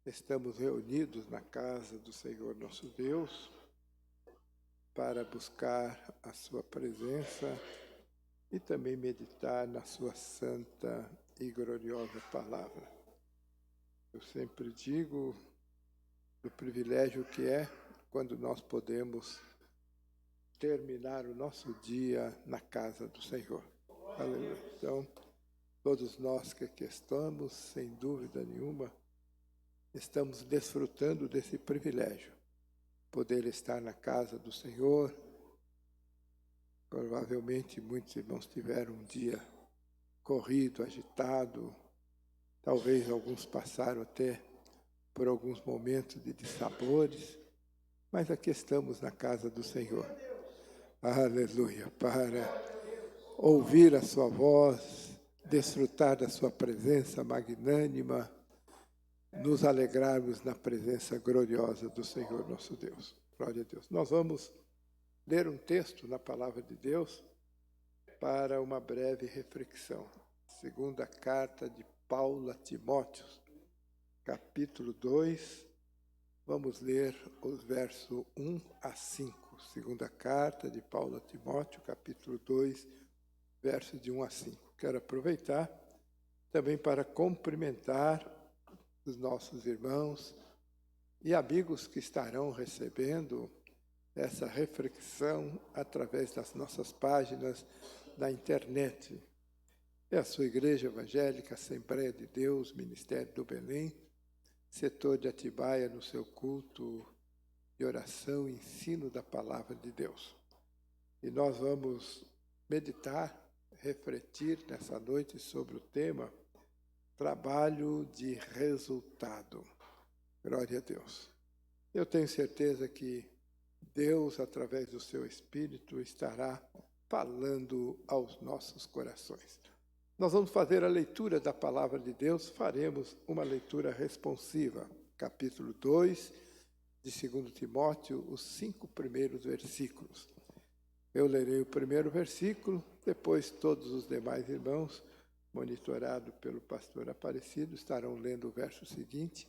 Estamos reunidos na casa do Senhor nosso Deus para buscar a sua presença e também meditar na sua santa e gloriosa palavra. Eu sempre digo do privilégio que é quando nós podemos terminar o nosso dia na casa do Senhor. Aleluia. Então, todos nós que aqui estamos, sem dúvida nenhuma, estamos desfrutando desse privilégio, poder estar na casa do Senhor. Provavelmente muitos irmãos tiveram um dia corrido, agitado, talvez alguns passaram até por alguns momentos de dissabores, mas aqui estamos na casa do Senhor. Aleluia, para ouvir a sua voz, desfrutar da sua presença magnânima, nos alegrarmos na presença gloriosa do Senhor nosso Deus. Glória a Deus. Nós vamos ler um texto na palavra de Deus para uma breve reflexão. Segunda carta de Paulo a Timóteo, capítulo 2, vamos ler os versos 1 a 5. Segunda carta de Paulo a Timóteo, capítulo 2, versos de 1 a 5. Quero aproveitar também para cumprimentar os nossos irmãos e amigos que estarão recebendo essa reflexão através das nossas páginas na internet. É a sua Igreja Evangélica, Assembleia de Deus, Ministério do Belém, setor de Atibaia, no seu culto de oração e ensino da Palavra de Deus. E nós vamos meditar, refletir nessa noite sobre o tema trabalho de resultado. Glória a Deus. Eu tenho certeza que Deus, através do seu Espírito, estará falando aos nossos corações. Nós vamos fazer a leitura da Palavra de Deus, faremos uma leitura responsiva. Capítulo 2 de 2 Timóteo, os 5 primeiros versículos. Eu lerei o primeiro versículo, depois todos os demais irmãos, monitorado pelo pastor Aparecido, estarão lendo o verso seguinte,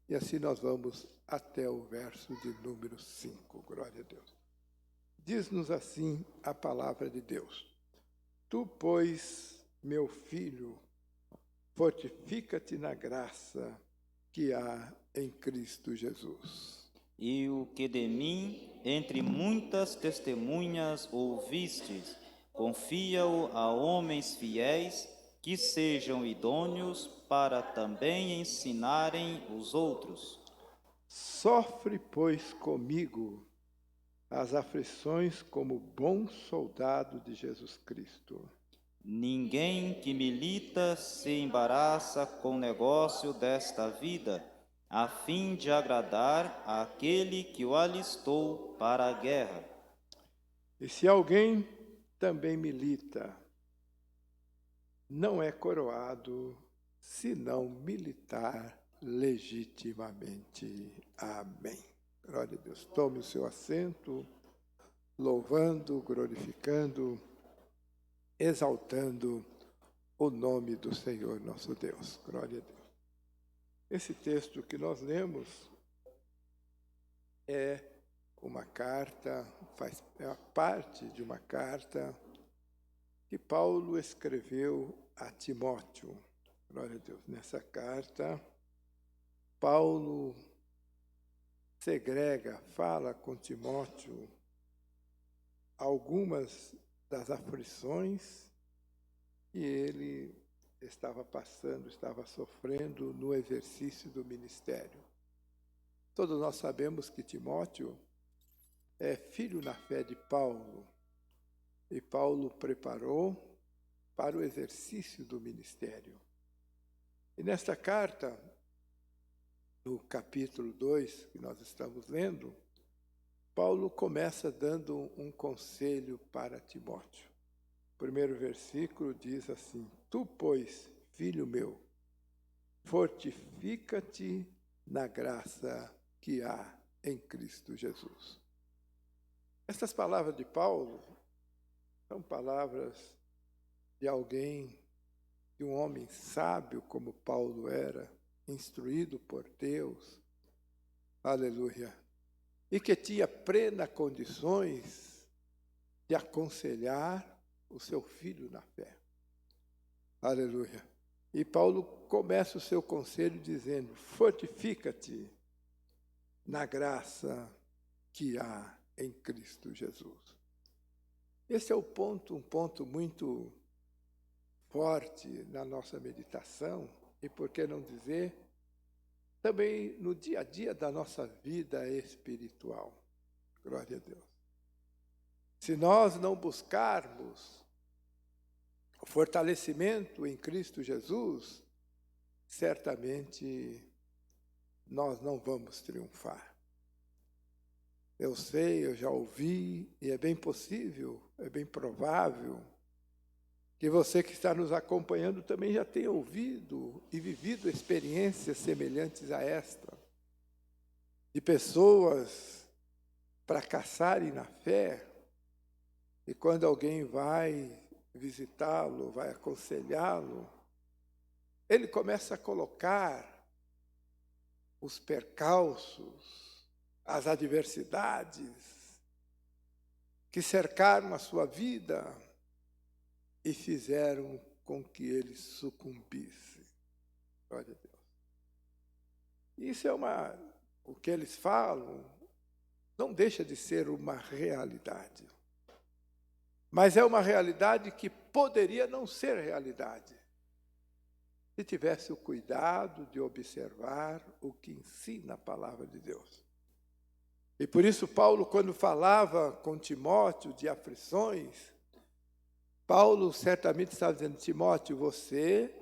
e assim nós vamos até o verso de número 5. Glória a Deus. Diz-nos assim a palavra de Deus. Tu, pois, meu filho, fortifica-te na graça que há em Cristo Jesus. E o que de mim, entre muitas testemunhas ouvistes, confia-o a homens fiéis, que sejam idôneos para também ensinarem os outros. Sofre, pois, comigo as aflições como bom soldado de Jesus Cristo. Ninguém que milita se embaraça com o negócio desta vida, a fim de agradar àquele que o alistou para a guerra. E se alguém também milita, não é coroado, senão militar legitimamente. Amém. Glória a Deus. Tome o seu assento, louvando, glorificando, exaltando o nome do Senhor nosso Deus. Glória a Deus. Esse texto que nós lemos é uma carta, é parte de uma carta que Paulo escreveu a Timóteo. Glória a Deus. Nessa carta, Paulo segrega, fala com Timóteo algumas das aflições que ele estava passando, estava sofrendo no exercício do ministério. Todos nós sabemos que Timóteo é filho na fé de Paulo, e Paulo preparou para o exercício do ministério. E nesta carta, no capítulo 2, que nós estamos lendo, Paulo começa dando um conselho para Timóteo. O primeiro versículo diz assim: Tu, pois, filho meu, fortifica-te na graça que há em Cristo Jesus. Estas palavras de Paulo são palavras de alguém, de um homem sábio como Paulo era, instruído por Deus, aleluia, e que tinha plenas condições de aconselhar o seu filho na fé. Aleluia. E Paulo começa o seu conselho dizendo: fortifica-te na graça que há em Cristo Jesus. Esse é um ponto muito forte na nossa meditação, e por que não dizer, também no dia a dia da nossa vida espiritual. Glória a Deus. Se nós não buscarmos o fortalecimento em Cristo Jesus, certamente nós não vamos triunfar. Eu sei, eu já ouvi, e é bem possível, é bem provável, que você que está nos acompanhando também já tenha ouvido e vivido experiências semelhantes a esta, de pessoas fracassarem na fé, e quando alguém vai visitá-lo, vai aconselhá-lo, ele começa a colocar os percalços, as adversidades que cercaram a sua vida e fizeram com que ele sucumbisse. Glória a Deus. Isso o que eles falam não deixa de ser uma realidade. Mas é uma realidade que poderia não ser realidade, se tivesse o cuidado de observar o que ensina a palavra de Deus. E por isso Paulo, quando falava com Timóteo de aflições, Paulo certamente estava dizendo: Timóteo, você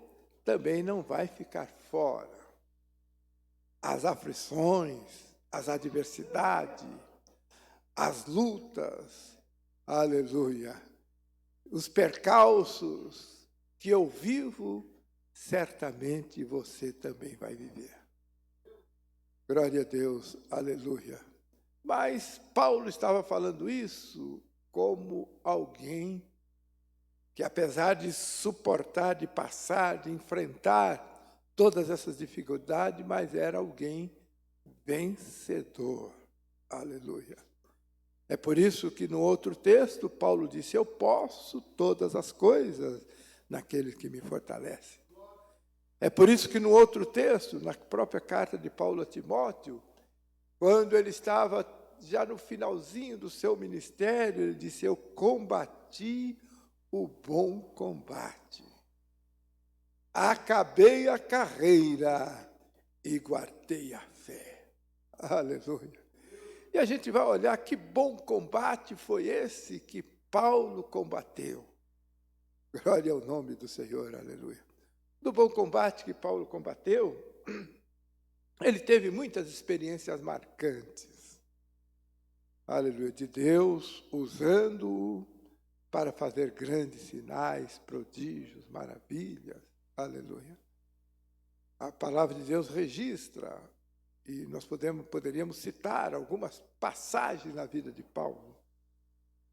também não vai ficar fora. As aflições, as adversidades, as lutas, aleluia, os percalços que eu vivo, certamente você também vai viver. Glória a Deus, aleluia. Mas Paulo estava falando isso como alguém que, apesar de suportar, de passar, de enfrentar todas essas dificuldades, mas era alguém vencedor. Aleluia. É por isso que no outro texto Paulo disse: eu posso todas as coisas naquele que me fortalece. É por isso que no outro texto, na própria carta de Paulo a Timóteo, quando ele estava já no finalzinho do seu ministério, ele disse: eu combati o bom combate, acabei a carreira e guardei a fé. Aleluia. E a gente vai olhar que bom combate foi esse que Paulo combateu. Glória ao nome do Senhor, aleluia. Do bom combate que Paulo combateu, ele teve muitas experiências marcantes. Aleluia, de Deus usando-o para fazer grandes sinais, prodígios, maravilhas. Aleluia. A palavra de Deus registra, e nós poderíamos citar algumas passagens na vida de Paulo.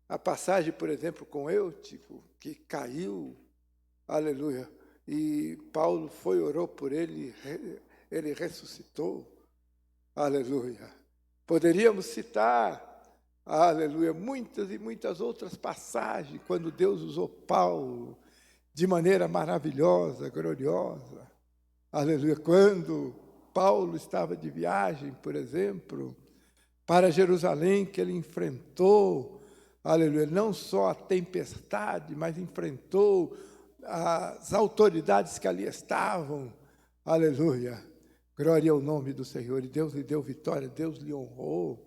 A passagem, por exemplo, com Eutico, que caiu, aleluia, e Paulo foi, orou por ele, ele ressuscitou, aleluia. Poderíamos citar, aleluia, muitas e muitas outras passagens, quando Deus usou Paulo de maneira maravilhosa, gloriosa, aleluia. Quando Paulo estava de viagem, por exemplo, para Jerusalém, que ele enfrentou, aleluia, não só a tempestade, mas enfrentou as autoridades que ali estavam, aleluia, glória ao nome do Senhor, e Deus lhe deu vitória, Deus lhe honrou,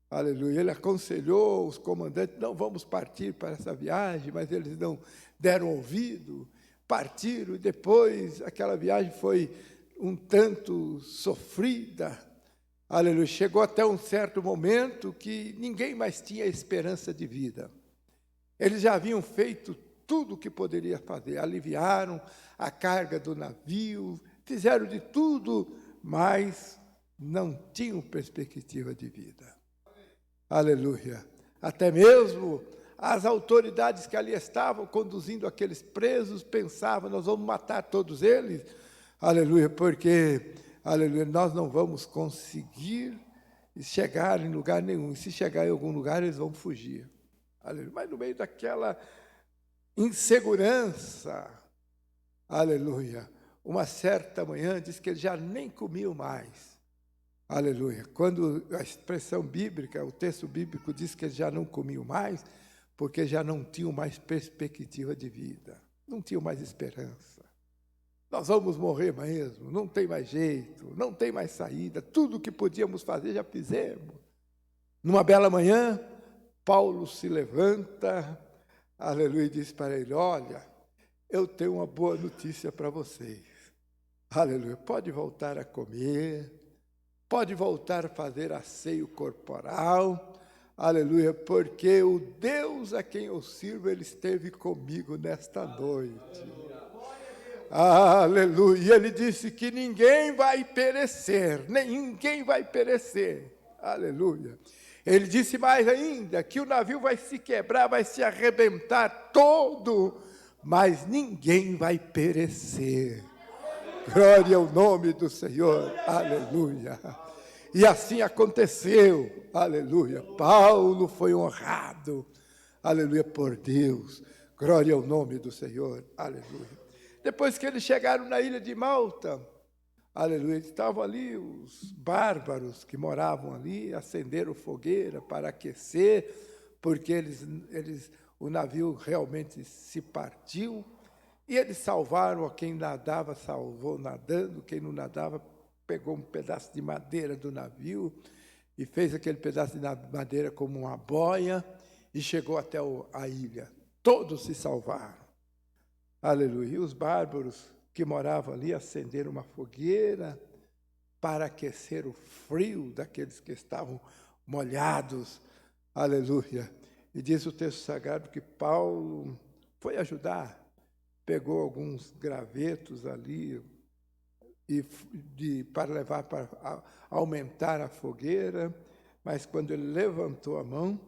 aleluia. Ele aconselhou os comandantes: não vamos partir para essa viagem, mas eles não deram ouvido, partiram, e depois aquela viagem foi um tanto sofrida, aleluia. Chegou até um certo momento que ninguém mais tinha esperança de vida. Eles já haviam feito tudo o que poderia fazer, aliviaram a carga do navio, fizeram de tudo, mas não tinham perspectiva de vida. Aleluia. Até mesmo as autoridades que ali estavam conduzindo aqueles presos pensavam: nós vamos matar todos eles, Aleluia, porque, aleluia, nós não vamos conseguir chegar em lugar nenhum. E se chegar em algum lugar, eles vão fugir. Aleluia. Mas no meio daquela insegurança, aleluia, uma certa manhã diz que eles já nem comiam mais. Aleluia. Quando a expressão bíblica, o texto bíblico diz que eles já não comiam mais, porque já não tinham mais perspectiva de vida, não tinham mais esperança. Nós vamos morrer mesmo, não tem mais jeito, não tem mais saída, tudo o que podíamos fazer já fizemos. Numa bela manhã, Paulo se levanta, aleluia, e diz para ele: olha, eu tenho uma boa notícia para vocês. Aleluia, pode voltar a comer, pode voltar a fazer asseio corporal, aleluia, porque o Deus a quem eu sirvo, Ele esteve comigo nesta noite. Aleluia, Ele disse que ninguém vai perecer, ninguém vai perecer, aleluia. Ele disse mais ainda, que o navio vai se quebrar, vai se arrebentar todo, mas ninguém vai perecer. Glória ao nome do Senhor, aleluia. E assim aconteceu, aleluia. Paulo foi honrado, aleluia, por Deus. Glória ao nome do Senhor, aleluia. Depois que eles chegaram na ilha de Malta, aleluia, estavam ali os bárbaros que moravam ali, acenderam fogueira para aquecer, porque o navio realmente se partiu, e eles salvaram, quem nadava salvou nadando, quem não nadava pegou um pedaço de madeira do navio e fez aquele pedaço de madeira como uma boia e chegou até a ilha. Todos se salvaram. Aleluia. E os bárbaros que moravam ali acenderam uma fogueira para aquecer o frio daqueles que estavam molhados. Aleluia. E diz o texto sagrado que Paulo foi ajudar, pegou alguns gravetos ali para levar para aumentar a fogueira, mas quando ele levantou a mão,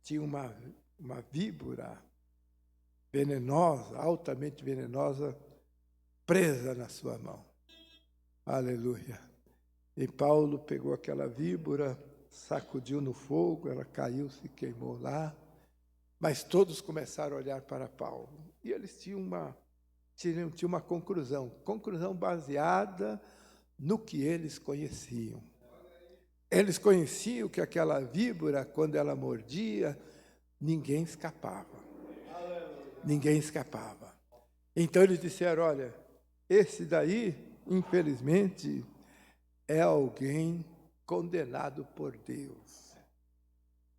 tinha uma víbora venenosa, altamente venenosa, presa na sua mão. Aleluia. E Paulo pegou aquela víbora, sacudiu no fogo, ela caiu, se queimou lá, mas todos começaram a olhar para Paulo. E eles tinham uma conclusão baseada no que eles conheciam. Eles conheciam que aquela víbora, quando ela mordia, ninguém escapava. Ninguém escapava. Então eles disseram: olha, esse daí, infelizmente, é alguém condenado por Deus.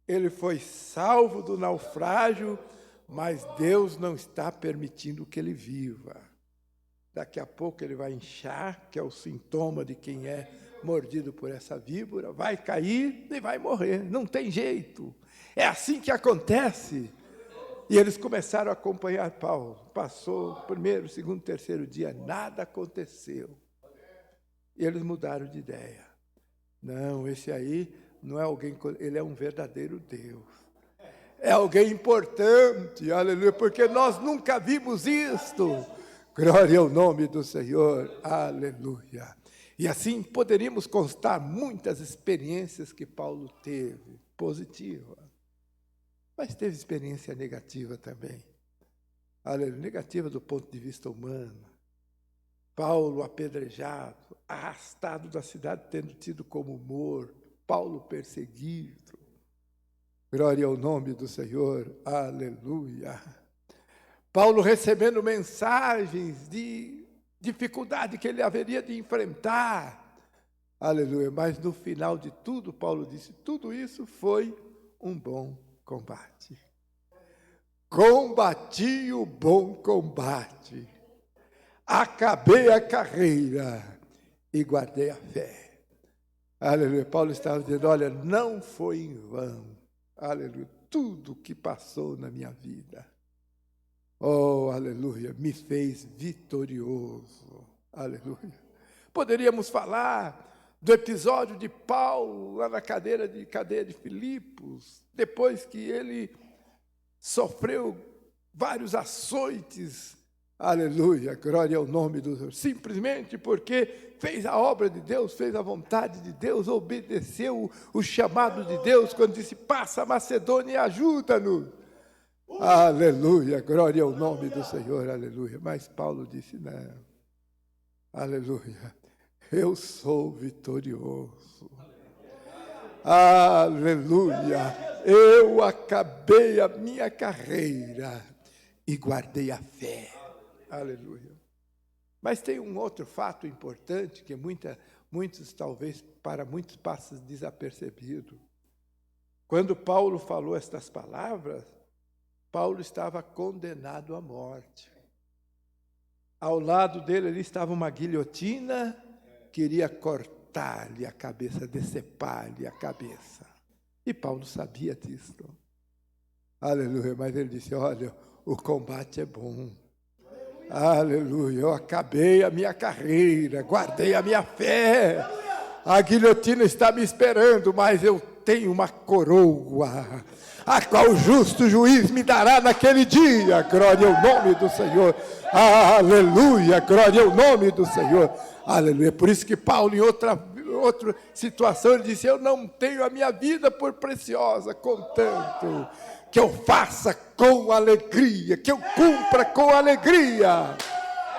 Ele foi salvo do naufrágio, mas Deus não está permitindo que ele viva. Daqui a pouco ele vai inchar, que é o sintoma de quem é mordido por essa víbora, vai cair e vai morrer, não tem jeito. É assim que acontece. E eles começaram a acompanhar Paulo. Passou o primeiro, segundo, terceiro dia, nada aconteceu. E eles mudaram de ideia. Não, esse aí não é alguém, ele é um verdadeiro Deus. É alguém importante, aleluia, porque nós nunca vimos isto. Glória ao nome do Senhor, aleluia. E assim poderíamos constar muitas experiências que Paulo teve, positiva. Mas teve experiência negativa também. Aleluia, negativa do ponto de vista humano. Paulo apedrejado, arrastado da cidade, tendo tido como morto. Paulo perseguido. Glória ao nome do Senhor, aleluia. Paulo recebendo mensagens de dificuldade que ele haveria de enfrentar. Aleluia, mas no final de tudo, Paulo disse, tudo isso foi um bom combate. Combati o bom combate. Acabei a carreira e guardei a fé. Aleluia, Paulo estava dizendo, olha, não foi em vão. Aleluia, tudo que passou na minha vida, oh, aleluia, me fez vitorioso, aleluia. Poderíamos falar do episódio de Paulo lá na cadeia de Filipos, depois que ele sofreu vários açoites Aleluia, glória ao nome do Senhor. Simplesmente porque fez a obra de Deus, fez a vontade de Deus, obedeceu o chamado de Deus, quando disse, passa a Macedônia e ajuda-nos. Aleluia, glória ao nome do Senhor, aleluia. Mas Paulo disse, não, aleluia, eu sou vitorioso. Aleluia, eu acabei a minha carreira e guardei a fé. Aleluia. Mas tem um outro fato importante que muitos, talvez, para muitos passa desapercebido. Quando Paulo falou estas palavras, Paulo estava condenado à morte. Ao lado dele ali estava uma guilhotina, queria cortar-lhe a cabeça, decepar-lhe a cabeça. E Paulo sabia disso. Aleluia, mas ele disse, olha, o combate é bom. Aleluia, eu acabei a minha carreira, guardei a minha fé. A guilhotina está me esperando, mas eu tenho uma coroa, a qual o justo juiz me dará naquele dia. Glória ao nome do Senhor. Aleluia, glória ao nome do Senhor. Aleluia. Por isso que Paulo, em outra situação, ele disse, eu não tenho a minha vida por preciosa, contanto que eu faça com alegria, que eu cumpra com alegria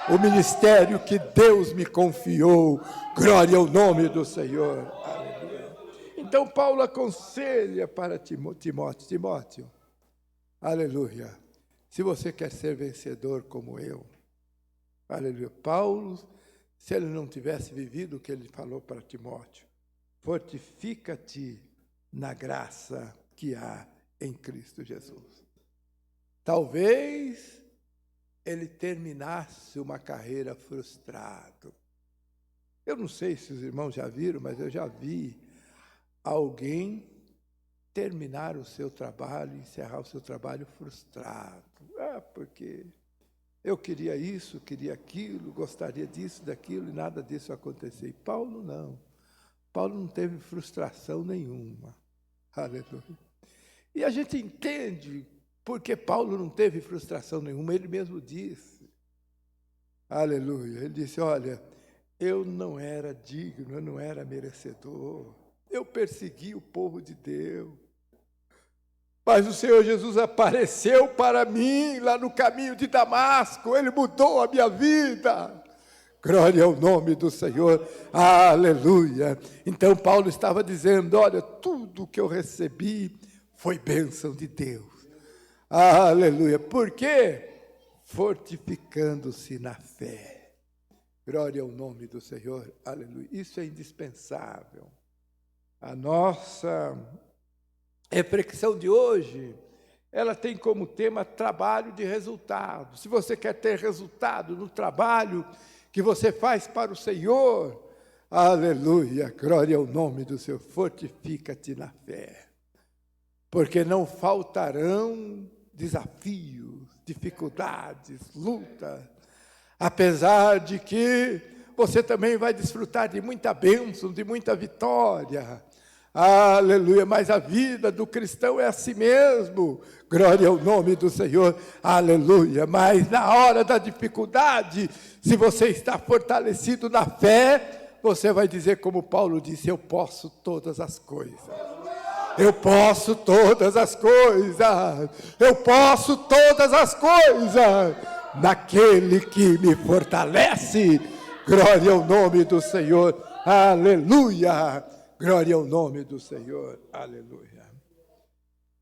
o ministério que Deus me confiou. Glória ao nome do Senhor. Aleluia. Então Paulo aconselha para Timóteo, aleluia, se você quer ser vencedor como eu, aleluia. Paulo, se ele não tivesse vivido o que ele falou para Timóteo, fortifica-te na graça que há em Cristo Jesus. Talvez ele terminasse uma carreira frustrado. Eu não sei se os irmãos já viram, mas eu já vi alguém terminar o seu trabalho, encerrar o seu trabalho frustrado. Porque eu queria isso, queria aquilo, gostaria disso, daquilo, e nada disso aconteceu. E Paulo não. Paulo não teve frustração nenhuma. Aleluia. E a gente entende porque Paulo não teve frustração nenhuma. Ele mesmo disse, aleluia, ele disse, olha, eu não era digno, eu não era merecedor, eu persegui o povo de Deus, mas o Senhor Jesus apareceu para mim lá no caminho de Damasco, ele mudou a minha vida. Glória ao nome do Senhor, aleluia. Então Paulo estava dizendo, olha, tudo que eu recebi foi bênção de Deus. Aleluia. Por quê? Fortificando-se na fé. Glória ao nome do Senhor. Aleluia. Isso é indispensável. A nossa reflexão de hoje, ela tem como tema trabalho de resultado. Se você quer ter resultado no trabalho que você faz para o Senhor, aleluia, glória ao nome do Senhor, fortifica-te na fé. Porque não faltarão desafios, dificuldades, lutas, apesar de que você também vai desfrutar de muita bênção, de muita vitória. Aleluia, mas a vida do cristão é assim mesmo. Glória ao nome do Senhor. Aleluia, mas na hora da dificuldade, se você está fortalecido na fé, você vai dizer como Paulo disse, eu posso todas as coisas. Eu posso todas as coisas, eu posso todas as coisas, naquele que me fortalece. Glória ao nome do Senhor, aleluia, glória ao nome do Senhor, aleluia.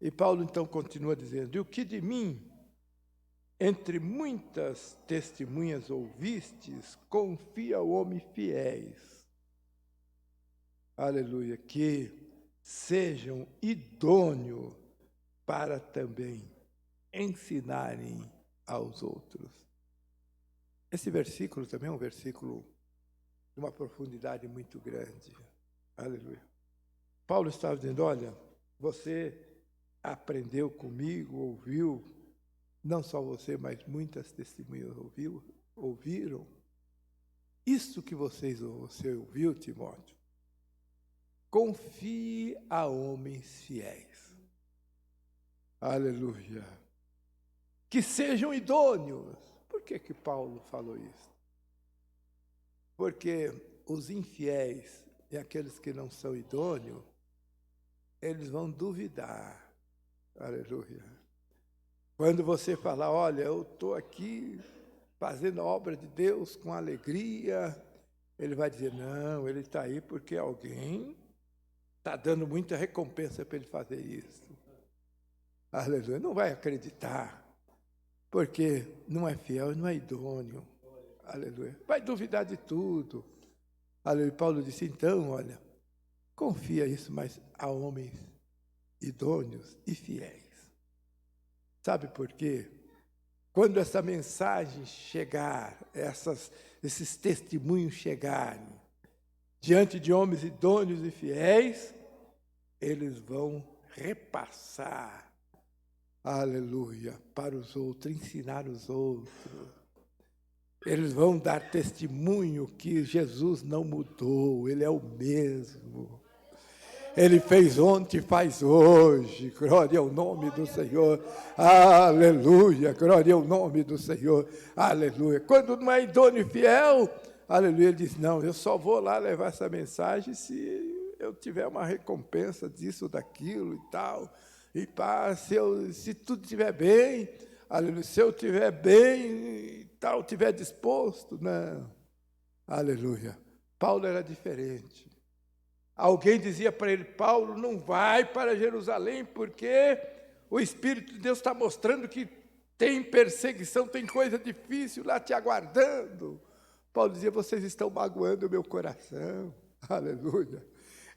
E Paulo então continua dizendo, e o que de mim, entre muitas testemunhas ouvistes, confia ao homem fiéis, aleluia, que sejam idôneos para também ensinarem aos outros. Esse versículo também é um versículo de uma profundidade muito grande. Aleluia. Paulo estava dizendo, olha, você aprendeu comigo, ouviu, não só você, mas muitas testemunhas ouviram. Isso que você ouviu, Timóteo, confie a homens fiéis. Aleluia. Que sejam idôneos. Por que Paulo falou isso? Porque os infiéis e aqueles que não são idôneos, eles vão duvidar. Aleluia. Quando você falar, olha, eu estou aqui fazendo a obra de Deus com alegria, ele vai dizer, não, ele está aí porque alguém está dando muita recompensa para ele fazer isso. Aleluia. Não vai acreditar, porque não é fiel e não é idôneo. Aleluia. Vai duvidar de tudo. Aleluia. Paulo disse, então, olha, confia isso, mas a homens idôneos e fiéis. Sabe por quê? Quando essa mensagem chegar, esses testemunhos chegarem diante de homens idôneos e fiéis, eles vão repassar, aleluia, para os outros, ensinar os outros. Eles vão dar testemunho que Jesus não mudou, Ele é o mesmo. Ele fez ontem e faz hoje, glória ao nome do Senhor, aleluia, glória ao nome do Senhor, aleluia. Quando não é idôneo e fiel, aleluia, ele diz, não, eu só vou lá levar essa mensagem se eu tiver uma recompensa disso, daquilo e tal, e pá, se tudo estiver bem, aleluia, se eu estiver bem e tal, estiver disposto, não, aleluia. Paulo era diferente. Alguém dizia para ele, Paulo, não vai para Jerusalém, porque o Espírito de Deus está mostrando que tem perseguição, tem coisa difícil lá te aguardando. Paulo dizia, vocês estão magoando o meu coração. Aleluia.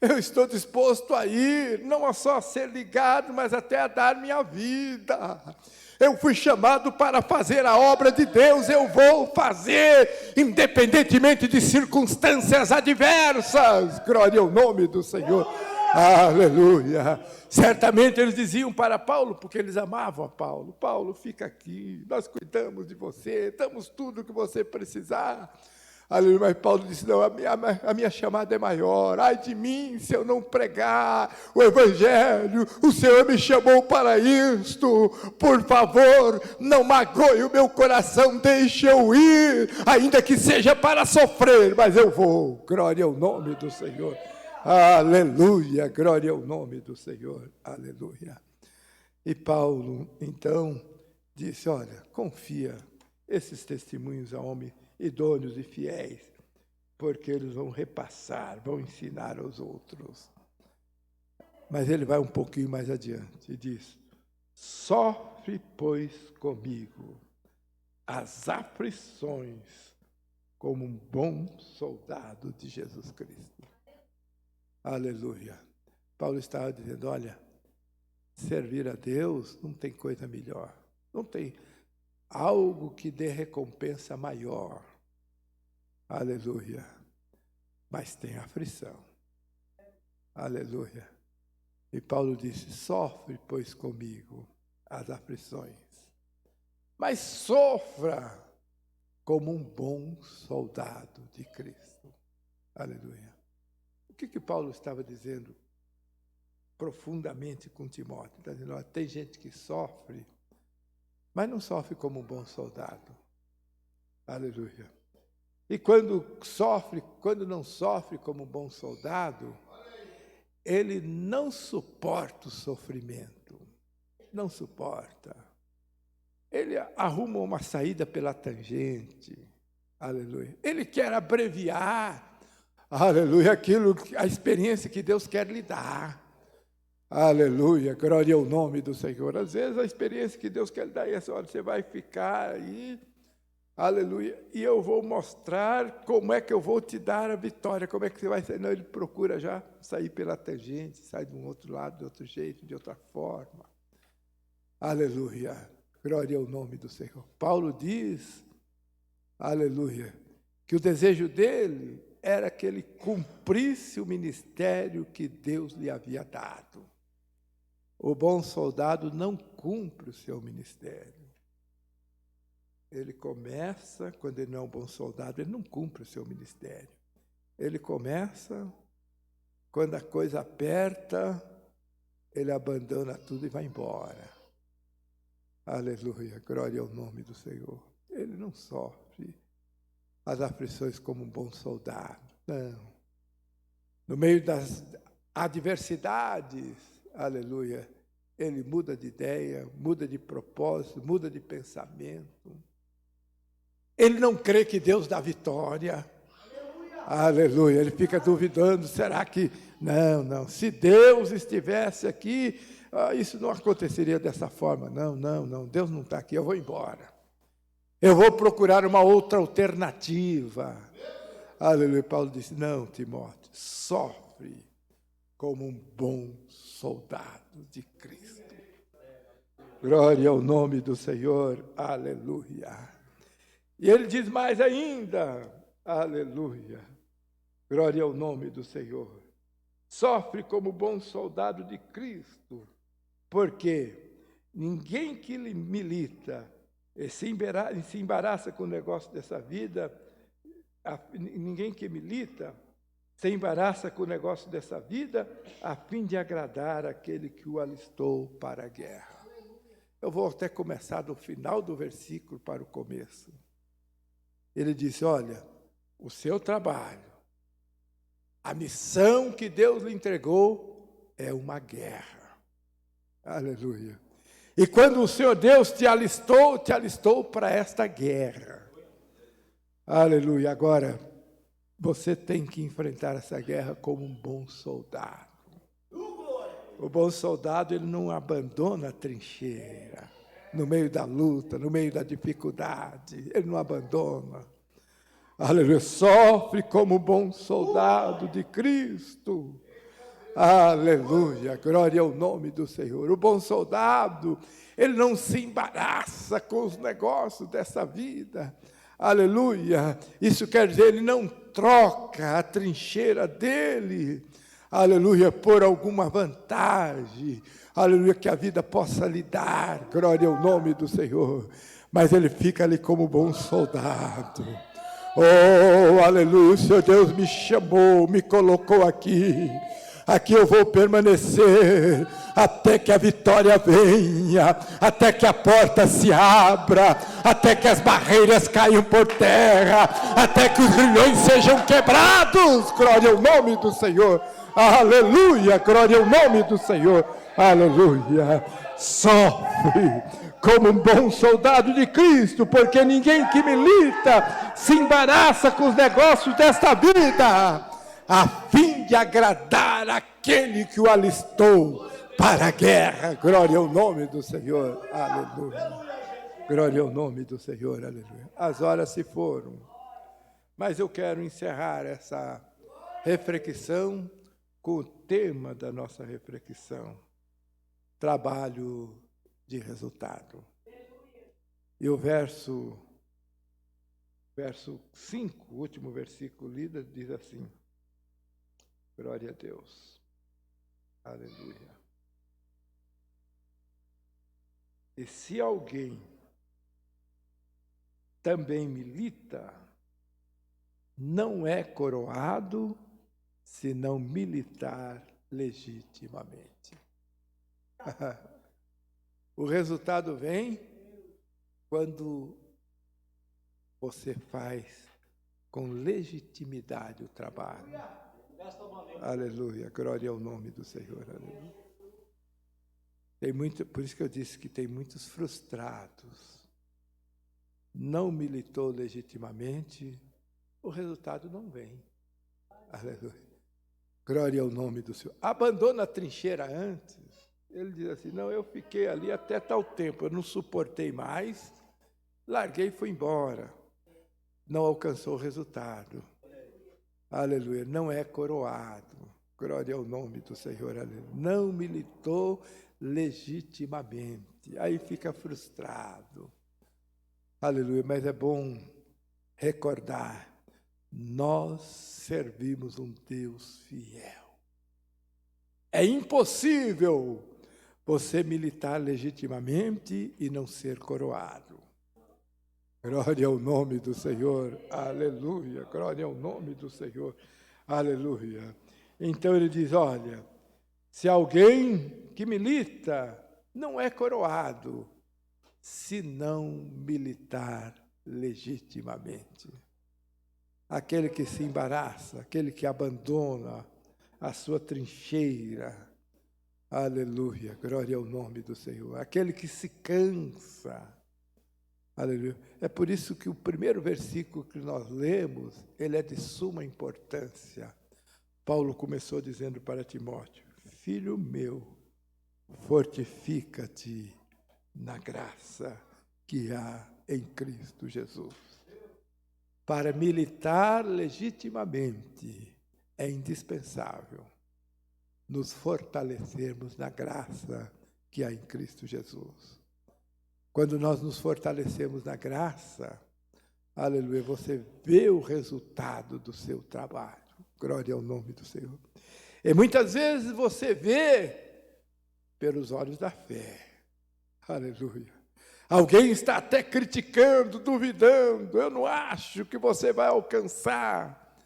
Eu estou disposto a ir, não só a ser ligado, mas até a dar minha vida. Eu fui chamado para fazer a obra de Deus, eu vou fazer, independentemente de circunstâncias adversas. Glória ao nome do Senhor. Aleluia. Certamente eles diziam para Paulo, porque eles amavam a Paulo, Paulo, fica aqui, nós cuidamos de você, damos tudo o que você precisar. Aleluia, mas Paulo disse, não, a minha chamada é maior, ai de mim se eu não pregar o Evangelho, o Senhor me chamou para isto, por favor, não magoe o meu coração, deixe eu ir, ainda que seja para sofrer, mas eu vou, glória ao nome do Senhor, aleluia, glória ao nome do Senhor, aleluia. E Paulo, então, disse, olha, confia esses testemunhos a homem idôneos e fiéis, porque eles vão repassar, vão ensinar aos outros. Mas ele vai um pouquinho mais adiante e diz, sofre, pois, comigo as aflições como um bom soldado de Jesus Cristo. Aleluia. Paulo estava dizendo, olha, servir a Deus não tem coisa melhor, não tem algo que dê recompensa maior. Aleluia. Mas tem aflição. Aleluia. E Paulo disse, sofre, pois, comigo as aflições. Mas sofra como um bom soldado de Cristo. Aleluia. O que Paulo estava dizendo profundamente com Timóteo? Está dizendo, olha, tem gente que sofre, mas não sofre como um bom soldado. Aleluia. E quando não sofre como um bom soldado, ele não suporta o sofrimento. Não suporta. Ele arruma uma saída pela tangente. Aleluia. Ele quer abreviar, aleluia, a experiência que Deus quer lhe dar. Aleluia, glória ao nome do Senhor. Às vezes a experiência que Deus quer lhe dar é essa, olha, você vai ficar aí, aleluia, e eu vou mostrar como é que eu vou te dar a vitória, como é que você vai sair. Não, ele procura já sair pela tangente, sai de um outro lado, de outro jeito, de outra forma. Aleluia, glória ao nome do Senhor. Paulo diz, aleluia, que o desejo dele era que ele cumprisse o ministério que Deus lhe havia dado. O bom soldado não cumpre o seu ministério. Ele começa, quando ele não é um bom soldado, ele não cumpre o seu ministério. Ele começa, quando a coisa aperta, ele abandona tudo e vai embora. Aleluia, glória ao nome do Senhor. ele não sofre as aflições como um bom soldado. Não. No meio das adversidades, aleluia, ele muda de ideia, muda de propósito, muda de pensamento. Ele não crê que Deus dá vitória. Aleluia. Ele fica duvidando, será que... Não. Se Deus estivesse aqui, isso não aconteceria dessa forma. Não. Deus não está aqui, eu vou embora. Eu vou procurar uma outra alternativa. Aleluia. Paulo disse, não, Timóteo, sofre como um bom soldado de Cristo. Glória ao nome do Senhor. Aleluia. E ele diz mais ainda, aleluia, glória ao nome do Senhor. Sofre como bom soldado de Cristo, porque ninguém que milita se embaraça com o negócio dessa vida, ninguém que milita se embaraça com o negócio dessa vida, a fim de agradar aquele que o alistou para a guerra. Eu vou até começar do final do versículo para o começo. Ele disse, olha, o seu trabalho, a missão que Deus lhe entregou é uma guerra. Aleluia. E quando o Senhor Deus te alistou para esta guerra. Aleluia. Agora, você tem que enfrentar essa guerra como um bom soldado. O bom soldado, ele não abandona a trincheira. No meio da luta, no meio da dificuldade, ele não abandona. Aleluia, sofre como bom soldado de Cristo. Aleluia, glória ao nome do Senhor. O bom soldado, ele não se embaraça com os negócios dessa vida. Aleluia, isso quer dizer, ele não troca a trincheira dele, aleluia, por alguma vantagem, aleluia, que a vida possa lhe dar, glória ao nome do Senhor, mas ele fica ali como bom soldado. Oh, aleluia, o Senhor Deus me chamou, me colocou aqui eu vou permanecer até que a vitória venha, até que a porta se abra, até que as barreiras caiam por terra, até que os grilhões sejam quebrados, glória ao nome do Senhor, aleluia, glória ao nome do Senhor, aleluia. Sofre como um bom soldado de Cristo, porque ninguém que milita se embaraça com os negócios desta vida, a fim de agradar aquele que o alistou para a guerra. Glória ao nome do Senhor, aleluia. Glória ao nome do Senhor, aleluia. As horas se foram, mas eu quero encerrar essa reflexão com o tema da nossa reflexão, trabalho de resultado. E o verso 5, o último versículo lido, diz assim, glória a Deus. Aleluia. E se alguém também milita, não é coroado se não militar legitimamente. O resultado vem quando você faz com legitimidade o trabalho. Aleluia, glória ao nome do Senhor, aleluia. Por isso que eu disse que tem muitos frustrados. Não militou legitimamente, o resultado não vem. Aleluia. Glória ao nome do Senhor. Abandona a trincheira antes. Ele diz assim, não, eu fiquei ali até tal tempo, eu não suportei mais, larguei e fui embora. Não alcançou o resultado. Aleluia, não é coroado. Glória ao nome do Senhor, aleluia. Não militou legitimamente. Aí fica frustrado. Aleluia, mas é bom recordar, nós servimos um Deus fiel. É impossível você militar legitimamente e não ser coroado. Glória ao nome do Senhor, aleluia, glória ao nome do Senhor, aleluia. Então ele diz, olha, se alguém que milita não é coroado, se não militar legitimamente. Aquele que se embaraça, aquele que abandona a sua trincheira. Aleluia, glória ao nome do Senhor. Aquele que se cansa. Aleluia. É por isso que o primeiro versículo que nós lemos, ele é de suma importância. Paulo começou dizendo para Timóteo: filho meu, fortifica-te na graça que há em Cristo Jesus. Para militar legitimamente, é indispensável nos fortalecermos na graça que há em Cristo Jesus. Quando nós nos fortalecemos na graça, aleluia, você vê o resultado do seu trabalho. Glória ao nome do Senhor. E muitas vezes você vê pelos olhos da fé. Aleluia. Alguém está até criticando, duvidando. Eu não acho que você vai alcançar.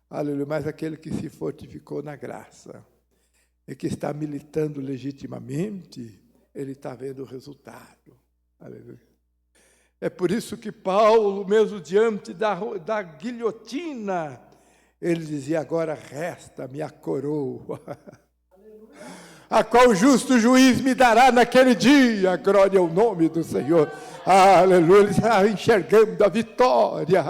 Aleluia. Mas aquele que se fortificou na graça e que está militando legitimamente, ele está vendo o resultado. Aleluia. É por isso que Paulo, mesmo diante da guilhotina, ele dizia: agora resta-me a coroa, a qual o justo juiz me dará naquele dia. Glória ao nome do Senhor. Aleluia. Ele está enxergando a vitória.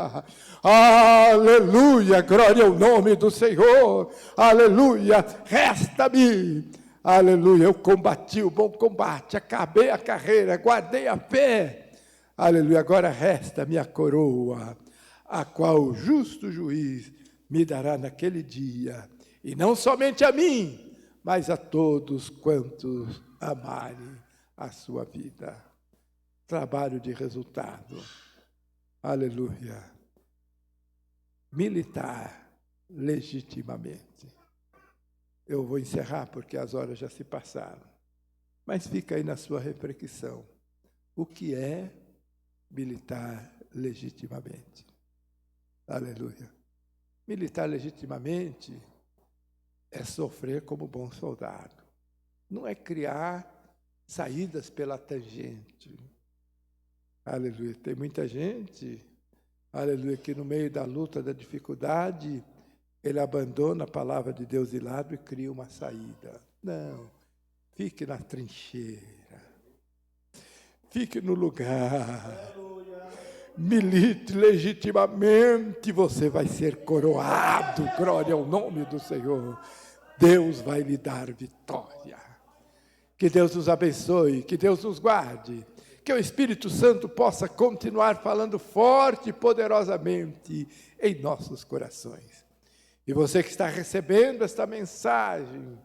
Aleluia. Glória ao nome do Senhor. Aleluia. Resta-me. Aleluia. Eu combati o bom combate, acabei a carreira, guardei a fé. Aleluia. Agora resta-me a coroa, a qual o justo juiz me dará naquele dia, e não somente a mim, mas a todos quantos amarem a sua vida. Trabalho de resultado. Aleluia. Militar legitimamente. Eu vou encerrar porque as horas já se passaram. Mas fica aí na sua reflexão. O que é militar legitimamente? Aleluia. Militar legitimamente é sofrer como bom soldado. Não é criar saídas pela tangente. Aleluia. Tem muita gente, aleluia, que no meio da luta, da dificuldade, ele abandona a palavra de Deus de lado e cria uma saída. Não. Fique na trincheira. Fique no lugar. Milite legitimamente, você vai ser coroado. Glória ao nome do Senhor. Deus vai lhe dar vitória. Que Deus nos abençoe, que Deus nos guarde, que o Espírito Santo possa continuar falando forte e poderosamente em nossos corações. E você que está recebendo esta mensagem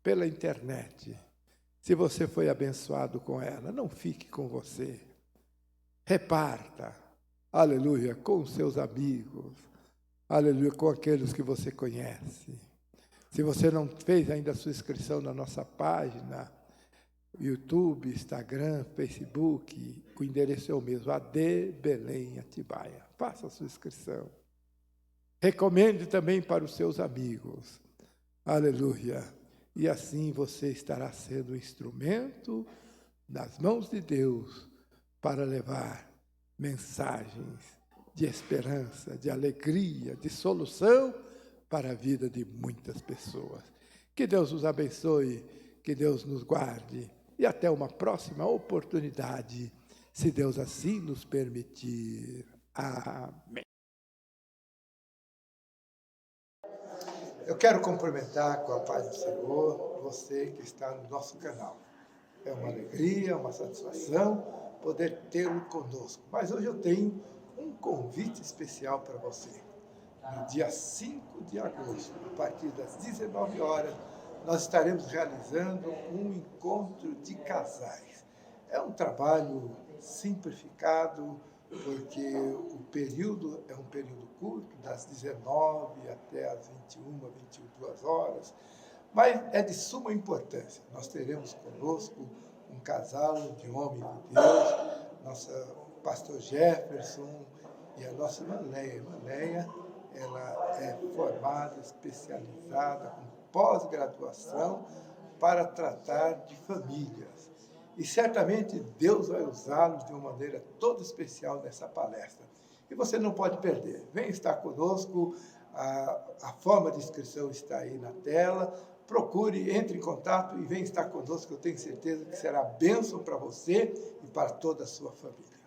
pela internet, se você foi abençoado com ela, não fique com você. Reparta. Aleluia, com os seus amigos, aleluia, com aqueles que você conhece. Se você não fez ainda a sua inscrição na nossa página, YouTube, Instagram, Facebook, o endereço é o mesmo, AD Belém Atibaia. Faça a sua inscrição. Recomende também para os seus amigos. Aleluia. E assim você estará sendo um instrumento nas mãos de Deus para levar mensagens de esperança, de alegria, de solução para a vida de muitas pessoas. Que Deus nos abençoe, que Deus nos guarde e até uma próxima oportunidade, se Deus assim nos permitir. Amém. Eu quero cumprimentar com a paz do Senhor você que está no nosso canal. É uma alegria, uma satisfação poder tê-lo conosco. Mas hoje eu tenho um convite especial para você. No dia 5 de agosto, a partir das 19 horas, nós estaremos realizando um encontro de casais. É um trabalho simplificado, porque o período é um período curto, das 19 até as 21, 22 horas, mas é de suma importância. Nós teremos conosco um casal de homem de Deus, nossa pastor Jefferson e a nossa irmã Leia. Irmã Leia, ela é formada, especializada, com pós-graduação para tratar de famílias. E certamente Deus vai usá-los de uma maneira toda especial nessa palestra. e você não pode perder. Vem estar conosco, a forma de inscrição está aí na tela. Procure, entre em contato e venha estar conosco, eu tenho certeza que será bênção para você e para toda a sua família.